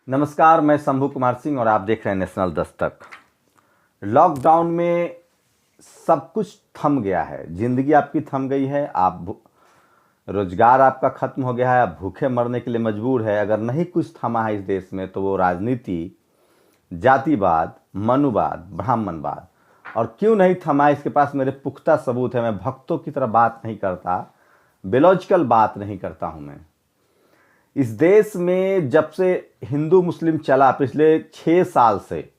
नमस्कार, मैं शंभू कुमार सिंह और आप देख रहे हैं नेशनल दस्तक। लॉकडाउन में सब कुछ थम गया है, ज़िंदगी आपकी थम गई है, रोजगार आपका खत्म हो गया है, आप भूखे मरने के लिए मजबूर है। अगर नहीं कुछ थमा है इस देश में तो वो राजनीति, जातिवाद, मनुवाद, ब्राह्मणवाद। और क्यों नहीं थमा है इसके पास मेरे पुख्ता सबूत है। मैं भक्तों की तरह बात नहीं करता, बेलॉजिकल बात नहीं करता हूँ। मैं इस देश में जब से हिंदू मुस्लिम चला पिछले 6 साल से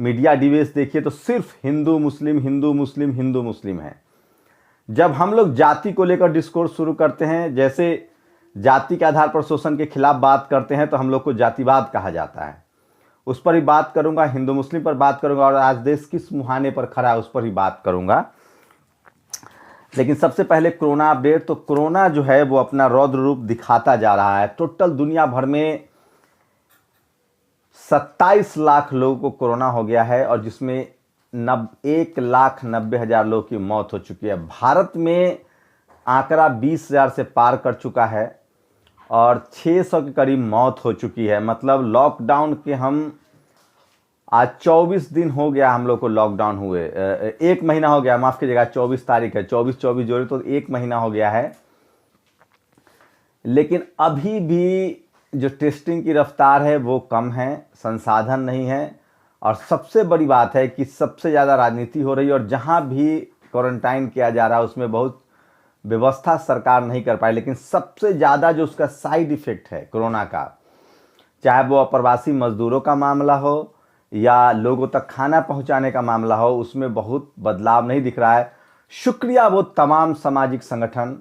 मीडिया डिबेट देखिए तो सिर्फ हिंदू मुस्लिम हिंदू मुस्लिम हिंदू मुस्लिम है। जब हम लोग जाति को लेकर डिस्कोर्स शुरू करते हैं, जैसे जाति के आधार पर शोषण के खिलाफ बात करते हैं, तो हम लोग को जातिवाद कहा जाता है। उस पर ही बात करूंगा, हिंदू मुस्लिम पर बात करूंगा और आज देश किस मुहाने पर खड़ा है उस पर ही बात करूंगा। लेकिन सबसे पहले कोरोना अपडेट। तो कोरोना जो है वो अपना रौद्र रूप दिखाता जा रहा है। टोटल दुनिया भर में 27 लाख लोगों को कोरोना हो गया है और जिसमें 1,90,000 लोगों की मौत हो चुकी है। भारत में आंकड़ा 20,000 से पार कर चुका है और 600 के करीब मौत हो चुकी है। मतलब लॉकडाउन के हम आज 24 दिन हो गया हम लोग को लॉकडाउन हुए। 1 महीना हो गया, माफ़ कीजिएगा, 24 तारीख है, 24 जोड़े तो 1 महीना हो गया है। लेकिन अभी भी जो टेस्टिंग की रफ्तार है वो कम है, संसाधन नहीं है और सबसे बड़ी बात है कि सबसे ज़्यादा राजनीति हो रही है और जहाँ भी क्वारंटाइन किया जा रहा है उसमें बहुत व्यवस्था सरकार नहीं कर पाई। लेकिन सबसे ज़्यादा जो उसका साइड इफ़ेक्ट है कोरोना का, चाहे वो अप्रवासी मजदूरों का मामला हो या लोगों तक खाना पहुंचाने का मामला हो, उसमें बहुत बदलाव नहीं दिख रहा है। शुक्रिया वो तमाम सामाजिक संगठन,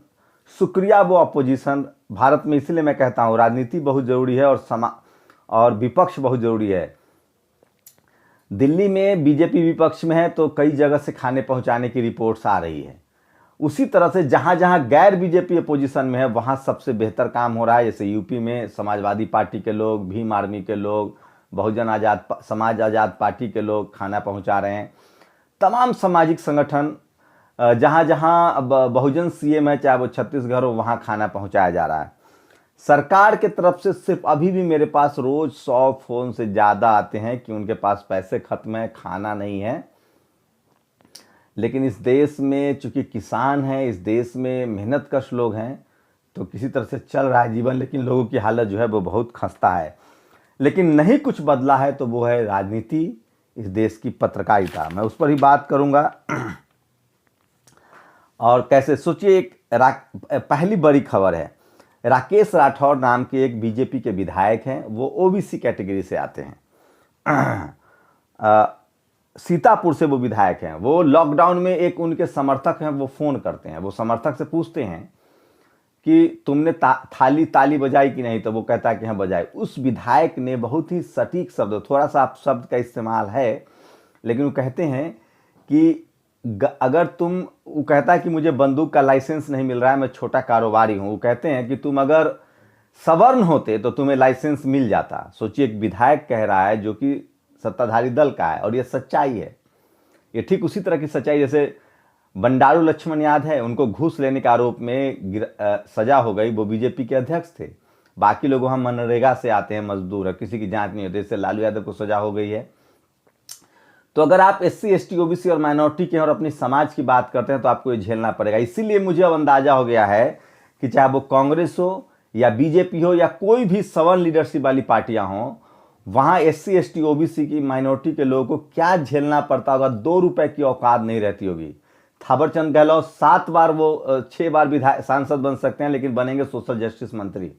शुक्रिया वो अपोजिशन। भारत में इसलिए मैं कहता हूँ राजनीति बहुत ज़रूरी है और विपक्ष बहुत ज़रूरी है। दिल्ली में बीजेपी विपक्ष में है तो कई जगह से खाने पहुंचाने की रिपोर्ट्स आ रही है। उसी तरह से जहाँ जहाँ गैर बीजेपी अपोजिशन में है वहाँ सबसे बेहतर काम हो रहा है। जैसे यूपी में समाजवादी पार्टी के लोग, भीम आर्मी के लोग, बहुजन समाज आज़ाद पार्टी के लोग खाना पहुंचा रहे हैं। तमाम सामाजिक संगठन जहाँ जहाँ बहुजन सीएम है, चाहे वो छत्तीसगढ़ हो, वहाँ खाना पहुंचाया जा रहा है। सरकार के तरफ से सिर्फ अभी भी मेरे पास रोज़ 100 फ़ोन से ज़्यादा आते हैं कि उनके पास पैसे खत्म है, खाना नहीं है। लेकिन इस देश में चूँकि किसान हैं, इस देश में मेहनतकश लोग हैं, तो किसी तरह से चल रहा है जीवन। लेकिन लोगों की हालत जो है वो बहुत खस्ता है। लेकिन नहीं कुछ बदला है तो वो है राजनीति, इस देश की पत्रकारिता। मैं उस पर ही बात करूंगा। और कैसे, सोचिए, पहली बड़ी खबर है, राकेश राठौर नाम के एक बीजेपी के विधायक हैं, वो ओबीसी कैटेगरी से आते हैं। सीतापुर से वो विधायक हैं। वो लॉकडाउन में एक उनके समर्थक हैं, वो फ़ोन करते हैं, वो समर्थक से पूछते हैं कि तुमने थाली ताली बजाई कि नहीं, तो वो कहता है कि हाँ बजाई। उस विधायक ने बहुत ही सटीक शब्द, थोड़ा सा आप शब्द का इस्तेमाल है लेकिन वो कहते हैं कि अगर तुम, वो कहता है कि मुझे बंदूक का लाइसेंस नहीं मिल रहा है, मैं छोटा कारोबारी हूँ। वो कहते हैं कि तुम अगर सवर्ण होते तो तुम्हें लाइसेंस मिल जाता। सोचिए, एक विधायक कह रहा है जो कि सत्ताधारी दल का है और ये सच्चाई है। ये ठीक उसी तरह की सच्चाई जैसे बंडारू लक्ष्मण याद है, उनको घूस लेने के आरोप में सजा हो गई, वो बीजेपी के अध्यक्ष थे। बाकी लोग हम मनरेगा से आते हैं, मजदूर है, किसी की जांच नहीं होती। इससे लालू यादव को सजा हो गई है। तो अगर आप SC ST OBC और माइनॉरिटी के और अपनी समाज की बात करते हैं तो आपको ये झेलना पड़ेगा। इसीलिए मुझे अब अंदाजा हो गया है कि चाहे वो कांग्रेस हो या बीजेपी हो या कोई भी सवर्ण लीडरशिप वाली पार्टियां हों, वहाँ SC ST OBC की माइनॉरिटी के लोगों को क्या झेलना पड़ता होगा। 2 रुपए की औकात नहीं रहती होगी। थावरचंद गहलोत 7 बार, वो 6 बार विधायक सांसद बन सकते हैं लेकिन बनेंगे सोशल जस्टिस मंत्री।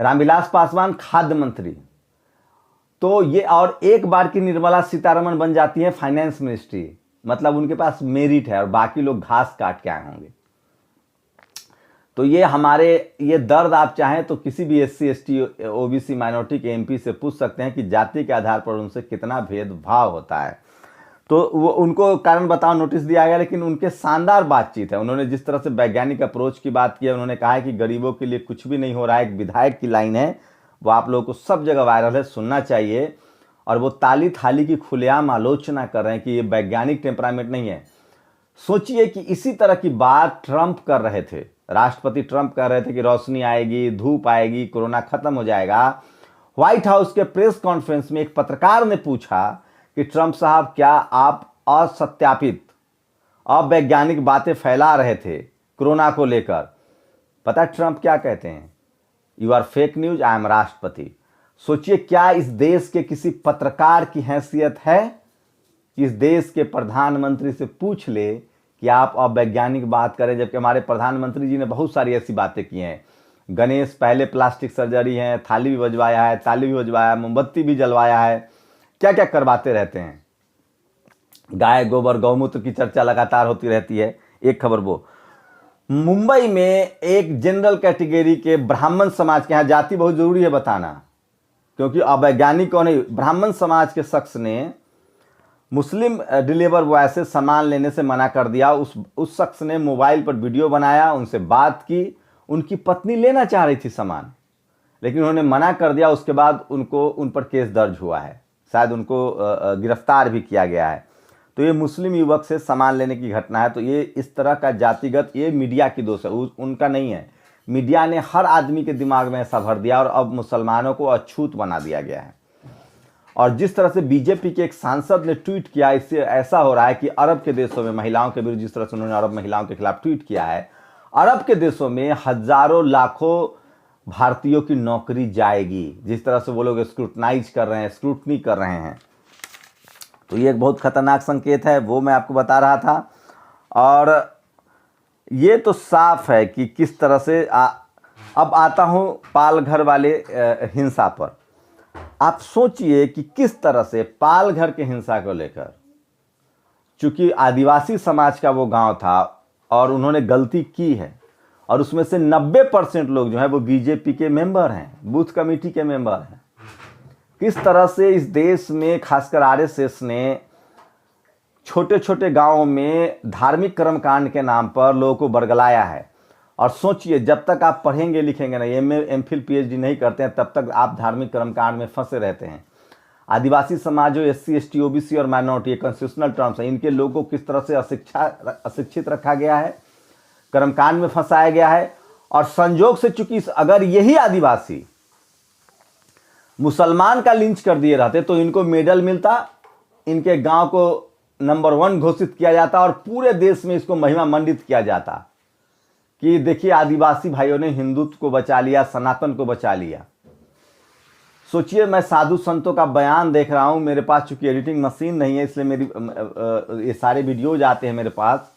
रामविलास पासवान खाद्य मंत्री, तो ये, और एक बार की निर्मला सीतारमण बन जाती है फाइनेंस मिनिस्ट्री। मतलब उनके पास मेरिट है और बाकी लोग घास काट के आए होंगे। तो ये दर्द आप चाहें तो किसी भी SC ST OBC माइनॉरिटी के MP से पूछ सकते हैं कि जाति के आधार पर उनसे कितना भेदभाव होता है। तो वो उनको कारण बताओ नोटिस दिया गया, लेकिन उनके शानदार बातचीत है। उन्होंने जिस तरह से वैज्ञानिक अप्रोच की बात की है, उन्होंने कहा है कि गरीबों के लिए कुछ भी नहीं हो रहा है। एक विधायक की लाइन है, वो आप लोगों को सब जगह वायरल है, सुनना चाहिए। और वो ताली थाली की खुलेआम आलोचना कर रहे हैं कि ये वैज्ञानिक टेम्परामेंट नहीं है। सोचिए कि इसी तरह की बात ट्रंप कर रहे थे, राष्ट्रपति ट्रंप कर रहे थे कि रोशनी आएगी, धूप आएगी, कोरोना खत्म हो जाएगा। व्हाइट हाउस के प्रेस कॉन्फ्रेंस में एक पत्रकार ने पूछा कि ट्रंप साहब, क्या आप असत्यापित अवैज्ञानिक बातें फैला रहे थे कोरोना को लेकर? पता है ट्रंप क्या कहते हैं? You are fake news, I am राष्ट्रपति। सोचिए, क्या इस देश के किसी पत्रकार की हैसियत है कि इस देश के प्रधानमंत्री से पूछ ले कि आप अवैज्ञानिक बात करें, जबकि हमारे प्रधानमंत्री जी ने बहुत सारी ऐसी बातें की हैं। गणेश पहले प्लास्टिक सर्जरी है, थाली भी बजवाया है, ताली भी बजवाया, मोमबत्ती भी जलवाया है, क्या क्या करवाते रहते हैं। गाय गोबर गौमूत्र की चर्चा लगातार होती रहती है। एक खबर वो मुंबई में एक जनरल कैटेगरी के ब्राह्मण समाज के यहाँ, जाति बहुत जरूरी है बताना, क्योंकि अवैज्ञानिक को नहीं, ब्राह्मण समाज के शख्स ने मुस्लिम डिलीवर बॉय से सामान लेने से मना कर दिया। उस शख्स ने मोबाइल पर वीडियो बनाया, उनसे बात की, उनकी पत्नी लेना चाह रही थी सामान, लेकिन उन्होंने मना कर दिया। उसके बाद उन पर केस दर्ज हुआ है, शायद उनको गिरफ्तार भी किया गया है। तो ये मुस्लिम युवक से सामान लेने की घटना है। तो ये इस तरह का जातिगत, ये मीडिया की दोष है, उनका नहीं है। मीडिया ने हर आदमी के दिमाग में ऐसा भर दिया और अब मुसलमानों को अछूत बना दिया गया है। और जिस तरह से बीजेपी के एक सांसद ने ट्वीट किया, इससे ऐसा हो रहा है कि अरब के देशों में महिलाओं के विरुद्ध, जिस तरह से उन्होंने अरब महिलाओं के खिलाफ ट्वीट किया है, अरब के देशों में हजारों लाखों भारतीयों की नौकरी जाएगी। जिस तरह से वो लोग स्क्रूटनाइज कर रहे हैं, स्क्रूटनी कर रहे हैं, तो ये एक बहुत खतरनाक संकेत है, वो मैं आपको बता रहा था। और ये तो साफ है कि किस तरह से अब आता हूँ पालघर वाले हिंसा पर। आप सोचिए कि किस तरह से पालघर के हिंसा को लेकर, चूंकि आदिवासी समाज का वो गांव था और उन्होंने गलती की है, और उसमें से 90% लोग जो है वो बीजेपी के मेंबर हैं, बूथ कमेटी के मेंबर हैं। किस तरह से इस देश में खासकर आरएसएस ने छोटे छोटे गांवों में धार्मिक कर्मकांड के नाम पर लोगों को बरगलाया है। और सोचिए, जब तक आप पढ़ेंगे लिखेंगे नहीं, एमफिल पीएचडी नहीं करते हैं, तब तक आप धार्मिक कर्मकांड में फंसे रहते हैं। आदिवासी समाज, जो एससी एसटी ओबीसी और माइनॉरिटी, कॉन्स्टिट्यूशनल टर्म्स है, इनके लोगों को किस तरह से अशिक्षित रखा गया है, कर्मकांड में फंसाया गया है। और संजोग से चूंकि अगर यही आदिवासी मुसलमान का लिंच कर दिए रहते तो इनको मेडल मिलता, इनके गांव को नंबर 1 घोषित किया जाता और पूरे देश में इसको महिमा मंडित किया जाता कि देखिए आदिवासी भाइयों ने हिंदुत्व को बचा लिया, सनातन को बचा लिया। सोचिए, मैं साधु संतों का बयान देख रहा हूं, मेरे पास चूंकि एडिटिंग मशीन नहीं है, इसलिए मेरी ये सारे वीडियोज आते हैं मेरे पास,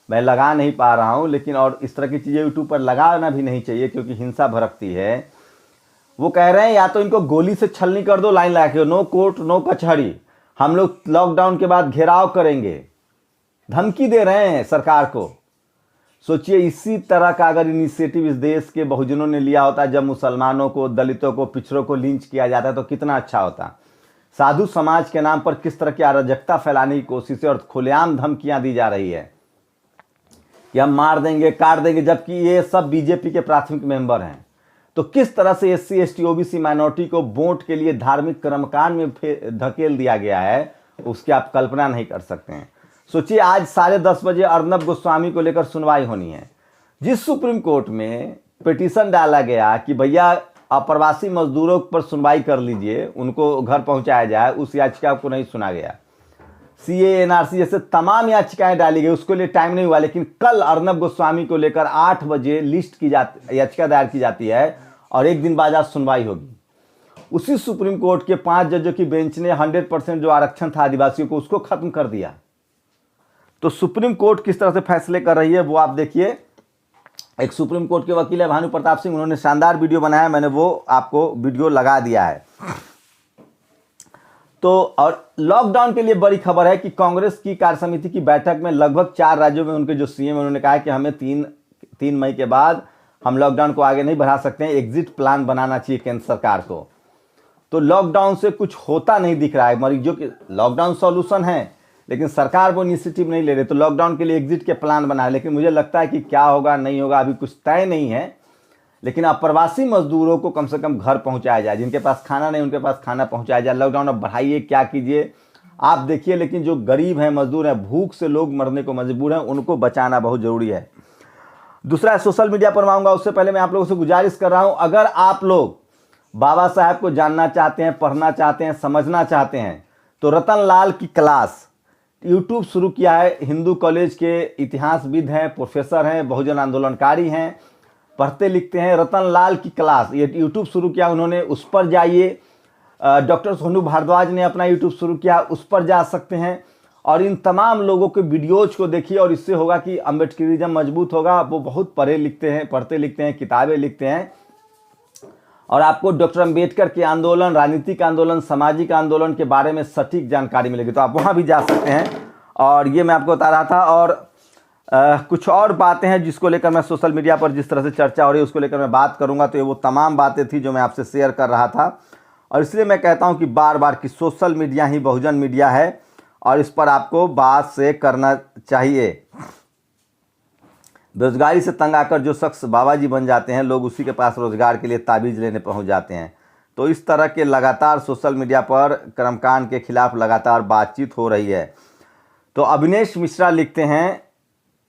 मैं लगा नहीं पा रहा हूं। लेकिन और इस तरह की चीज़ें यूट्यूब पर लगाना भी नहीं चाहिए, क्योंकि हिंसा भड़कती है। वो कह रहे हैं या तो इनको गोली से छलनी कर दो, लाइन लगा के, नो कोर्ट नो कचहरी, हम लोग लॉकडाउन के बाद घेराव करेंगे, धमकी दे रहे हैं सरकार को। सोचिए, इसी तरह का अगर इनिशिएटिव इस देश के बहुजनों ने लिया होता, जब मुसलमानों को, दलितों को, पिछड़ों को लिंच किया जाता, तो कितना अच्छा होता। साधु समाज के नाम पर किस तरह की अराजकता फैलाने की कोशिश है और खुलेआम धमकियां दी जा रही है कि हम मार देंगे, काट देंगे, जबकि ये सब बीजेपी के प्राथमिक मेंबर हैं। तो किस तरह से एससी एसटी ओबीसी माइनॉरिटी को वोट के लिए धार्मिक कर्मकांड में धकेल दिया गया है, उसकी आप कल्पना नहीं कर सकते हैं। सोचिए, आज 10:30 बजे अर्नब गोस्वामी को लेकर सुनवाई होनी है। जिस सुप्रीम कोर्ट में पिटीशन डाला गया कि भैया अप्रवासी मजदूरों पर सुनवाई कर लीजिए, उनको घर पहुंचाया जाए, उस याचिका को नहीं सुना गया। सीए एनआरसी जैसे तमाम याचिकाएं डाली गई, उसके लिए टाइम नहीं हुआ। लेकिन कल अर्नब गोस्वामी को लेकर 8 बजे याचिका दायर की जाती है और एक दिन बाद आज सुनवाई होगी। उसी सुप्रीम कोर्ट के 5 जजों की बेंच ने 100% जो आरक्षण था आदिवासियों को, उसको खत्म कर दिया। तो सुप्रीम कोर्ट किस तरह से फैसले कर रही है वो आप देखिए। एक सुप्रीम कोर्ट के वकील है भानु प्रताप सिंह, उन्होंने शानदार वीडियो बनाया, मैंने वो आपको वीडियो लगा दिया है। तो और लॉकडाउन के लिए बड़ी खबर है कि कांग्रेस की कार्य समिति की बैठक में लगभग 4 राज्यों में उनके जो सीएम, उन्होंने कहा कि हमें 3 मई के बाद हम लॉकडाउन को आगे नहीं बढ़ा सकते हैं, एग्जिट प्लान बनाना चाहिए केंद्र सरकार को। तो लॉकडाउन से कुछ होता नहीं दिख रहा है, मरीजों के लॉकडाउन सॉल्यूशन है, लेकिन सरकार वो इनिशिएटिव नहीं ले रही। तो लॉकडाउन के लिए एग्जिट के प्लान बनाए, लेकिन मुझे लगता है कि क्या होगा नहीं होगा अभी कुछ तय नहीं है। लेकिन अप्रवासी मजदूरों को कम से कम घर पहुंचाया जाए, जिनके पास खाना नहीं उनके पास खाना पहुंचाया जाए। लॉकडाउन अब बढ़ाइए, क्या कीजिए आप देखिए, लेकिन जो गरीब हैं, मजदूर हैं, भूख से लोग मरने को मजबूर हैं, उनको बचाना बहुत जरूरी है। दूसरा सोशल मीडिया पर आऊंगा, उससे पहले मैं आप लोगों से गुजारिश कर रहा हूं, अगर आप लोग बाबा साहब को जानना चाहते हैं, पढ़ना चाहते हैं, समझना चाहते हैं, तो रतन लाल की क्लास यूट्यूब शुरू किया है। हिंदू कॉलेज के इतिहासविद हैं, प्रोफेसर हैं, बहुजन आंदोलनकारी हैं, पढ़ते लिखते हैं। रतन लाल की क्लास ये यूट्यूब शुरू किया उन्होंने, उस पर जाइए। डॉक्टर सोनू भारद्वाज ने अपना यूट्यूब शुरू किया, उस पर जा सकते हैं और इन तमाम लोगों के वीडियोज को देखिए। और इससे होगा कि अम्बेडकरिज्म मजबूत होगा। वो बहुत पढ़ते लिखते हैं, किताबें लिखते हैं और आपको डॉक्टर अम्बेडकर के आंदोलन, राजनीतिक आंदोलन, सामाजिक आंदोलन के बारे में सटीक जानकारी मिलेगी। तो आप वहाँ भी जा सकते हैं। और ये मैं आपको बता रहा था। और कुछ और बातें हैं जिसको लेकर मैं सोशल मीडिया पर जिस तरह से चर्चा हो रही है उसको लेकर मैं बात करूंगा। तो ये वो तमाम बातें थी जो मैं आपसे शेयर कर रहा था। और इसलिए मैं कहता हूं कि बार बार कि सोशल मीडिया ही बहुजन मीडिया है और इस पर आपको बात से करना चाहिए। बेरोजगारी से तंग आकर जो शख्स बाबा जी बन जाते हैं, लोग उसी के पास रोजगार के लिए ताबीज़ लेने पहुंच जाते हैं। तो इस तरह के लगातार सोशल मीडिया पर कर्मकांड के खिलाफ लगातार बातचीत हो रही है। तो अविनेश मिश्रा लिखते हैं,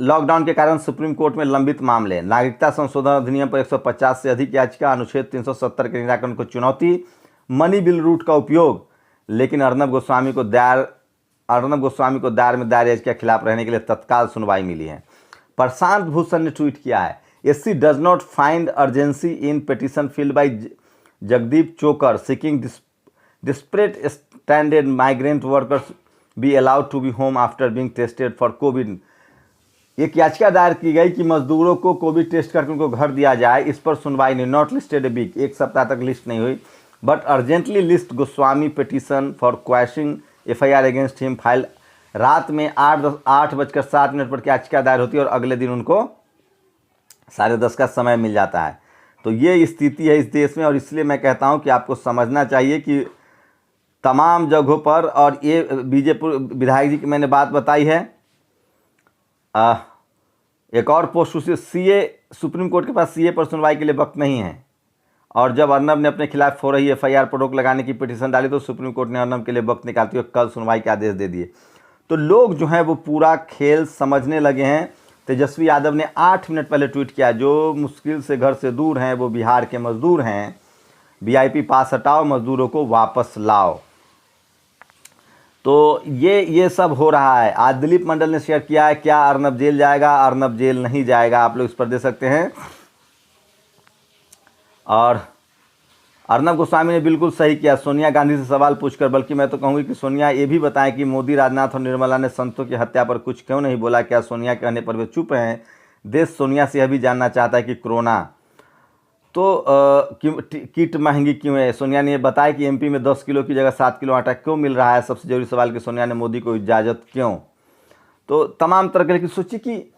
लॉकडाउन के कारण सुप्रीम कोर्ट में लंबित मामले, नागरिकता संशोधन अधिनियम पर 150 से अधिक याचिका, अनुच्छेद 370 के निराकरण को चुनौती, मनी बिल रूट का उपयोग। लेकिन अर्नब गोस्वामी को दायर में दायर याचिका के खिलाफ रहने के लिए तत्काल सुनवाई मिली है। प्रशांत भूषण ने ट्वीट किया है, SC does not find urgency in petition filed by Jagdeep Chhokar seeking desperate standard migrant workers be allowed to be home after being tested for Covid. एक याचिका दायर की गई कि मजदूरों को कोविड टेस्ट करके उनको घर दिया जाए। इस पर सुनवाई नहीं, नॉट लिस्टेड ए वीक, एक सप्ताह तक लिस्ट नहीं हुई। But urgently list Goswami petition for quashing FIR against him file. रात में 8:07 पर याचिका दायर होती है और अगले दिन उनको 10:30 का समय मिल जाता है। तो ये स्थिति है इस देश में। और इसलिए मैं कहता हूँ कि आपको समझना चाहिए कि तमाम जगहों पर, और ये बीजेपी विधायक जी की मैंने बात बताई है। एक और पोस्ट उसे सीए, सुप्रीम कोर्ट के पास सीए पर सुनवाई के लिए वक्त नहीं है। और जब अर्नब ने अपने खिलाफ हो रही एफआईआर पर रोक लगाने की पिटीशन डाली तो सुप्रीम कोर्ट ने अर्नब के लिए वक्त निकालते हुए कल सुनवाई के आदेश दे दिए। तो लोग जो हैं वो पूरा खेल समझने लगे हैं। तेजस्वी यादव ने 8 मिनट पहले ट्वीट किया, जो मुश्किल से घर से दूर हैं वो बिहार के मजदूर हैं, वीआईपी पास हटाओ, मजदूरों को वापस लाओ। तो ये सब हो रहा है। आज दिलीप मंडल ने शेयर किया है, क्या अर्नब जेल जाएगा? अर्नब जेल नहीं जाएगा, आप लोग इस पर दे सकते हैं। और अर्नब गोस्वामी ने बिल्कुल सही किया, सोनिया गांधी से सवाल पूछकर। बल्कि मैं तो कहूँगी कि सोनिया ये भी बताएं कि मोदी, राजनाथ और निर्मला ने संतों की हत्या पर कुछ क्यों नहीं बोला। क्या सोनिया कहने पर वे चुप हैं? देश सोनिया से यह भी जानना चाहता है कि कोरोना तो किट महंगी क्यों है। सोनिया ने यह बताया कि एमपी में 10 किलो की जगह 7 किलो आटा क्यों मिल रहा है। सबसे जरूरी सवाल कि सोनिया ने मोदी को इजाज़त क्यों। तो तमाम तरह की सोचिए कि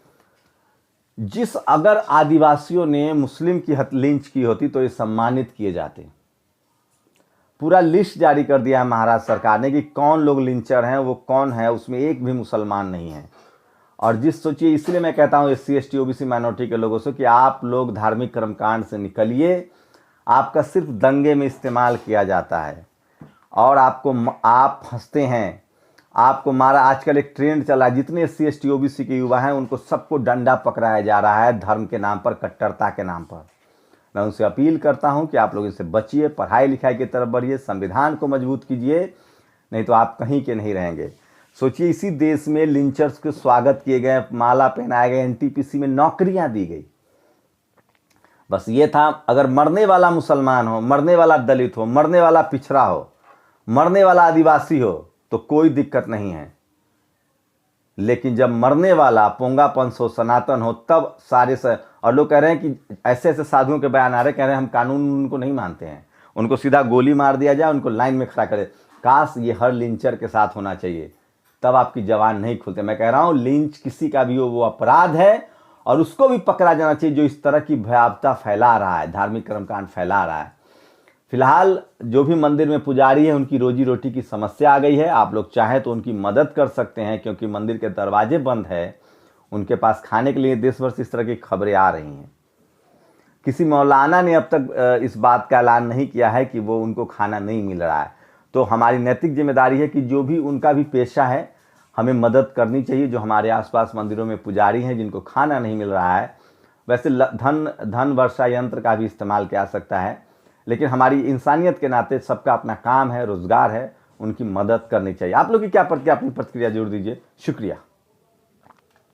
जिस अगर आदिवासियों ने मुस्लिम की लिंच की होती तो ये सम्मानित किए जाते। पूरा लिस्ट जारी कर दिया है महाराष्ट्र सरकार ने कि कौन लोग लिंचर हैं, वो कौन है, उसमें एक भी मुसलमान नहीं है। और जिस सोचिए, इसलिए मैं कहता हूँ SC ST OBC माइनॉरिटी के लोगों से कि आप लोग धार्मिक कर्मकांड से निकलिए। आपका सिर्फ दंगे में इस्तेमाल किया जाता है और आप फंसते हैं, आपको मारा। आजकल एक ट्रेंड चला, जितने SC ST OBC के युवा हैं उनको सबको डंडा पकड़ाया जा रहा है धर्म के नाम पर, कट्टरता के नाम पर। मैं उनसे अपील करता हूं कि आप लोग इससे बचिए, पढ़ाई लिखाई की तरफ बढ़िए, संविधान को मजबूत कीजिए, नहीं तो आप कहीं के नहीं रहेंगे। सोचिए, इसी देश में लिंचर्स के स्वागत किए गए, माला पहनाए गए, NTPC में नौकरियां दी गई। बस ये था, अगर मरने वाला मुसलमान हो, मरने वाला दलित हो, मरने वाला पिछड़ा हो, मरने वाला आदिवासी हो तो कोई दिक्कत नहीं है। लेकिन जब मरने वाला पोंगापंथ हो, सनातन हो, तब और लोग कह रहे हैं कि ऐसे ऐसे साधुओं के बयान आ रहे, कह रहे हैं हम कानून उनको नहीं मानते हैं, उनको सीधा गोली मार दिया जाए, उनको लाइन में खड़ा करे। काश ये हर लिंचर के साथ होना चाहिए, तब आपकी जवान नहीं खुलते। मैं कह रहा हूँ लिंच किसी का भी हो वो अपराध है और उसको भी पकड़ा जाना चाहिए जो इस तरह की भयावहता फैला रहा है, धार्मिक कर्मकांड फैला रहा है। फिलहाल जो भी मंदिर में पुजारी है उनकी रोजी रोटी की समस्या आ गई है। आप लोग चाहें तो उनकी मदद कर सकते हैं क्योंकि मंदिर के दरवाजे बंद है, उनके पास खाने के लिए देश भर से इस तरह की खबरें आ रही हैं। किसी मौलाना ने अब तक इस बात का ऐलान नहीं किया है कि वो उनको खाना नहीं मिल रहा है। तो हमारी नैतिक जिम्मेदारी है कि जो भी उनका भी पेशा है हमें मदद करनी चाहिए। जो हमारे आसपास मंदिरों में पुजारी हैं जिनको खाना नहीं मिल रहा है, वैसे धन वर्षा यंत्र का भी इस्तेमाल किया जा सकता है, लेकिन हमारी इंसानियत के नाते सबका अपना काम है, रोजगार है, उनकी मदद करनी चाहिए। आप लोग की क्या अपनी प्रतिक्रिया जरूर दीजिए। शुक्रिया।